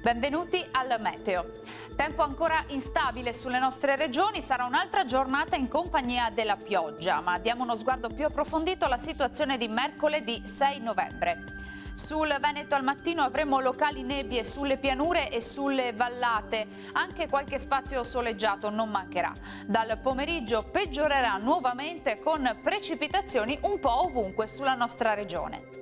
Benvenuti al Meteo. Tempo ancora instabile sulle nostre regioni, sarà un'altra giornata in compagnia della pioggia, ma diamo uno sguardo più approfondito alla situazione di mercoledì 6 novembre. Sul Veneto al mattino avremo locali nebbie sulle pianure e sulle vallate, anche qualche spazio soleggiato non mancherà. Dal pomeriggio peggiorerà nuovamente con precipitazioni un po' ovunque sulla nostra regione.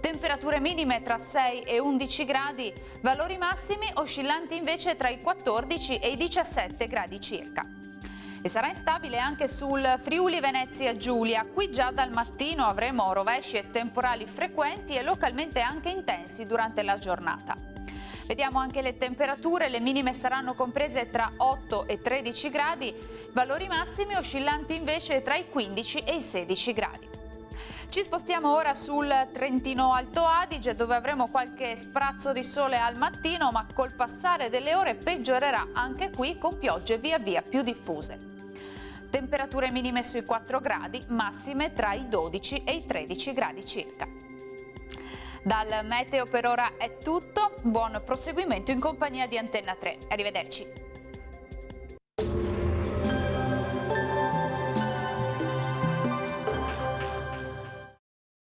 Temperature minime tra 6 e 11 gradi, valori massimi oscillanti invece tra i 14 e i 17 gradi circa. E sarà instabile anche sul Friuli Venezia Giulia, qui già dal mattino avremo rovesci e temporali frequenti e localmente anche intensi durante la giornata. Vediamo anche le temperature, le minime saranno comprese tra 8 e 13 gradi, valori massimi oscillanti invece tra i 15 e i 16 gradi. Ci spostiamo ora sul Trentino Alto Adige, dove avremo qualche sprazzo di sole al mattino, ma col passare delle ore peggiorerà anche qui con piogge via via più diffuse. Temperature minime sui 4 gradi, massime tra i 12 e i 13 gradi circa. Dal meteo per ora è tutto, buon proseguimento in compagnia di Antenna 3. Arrivederci.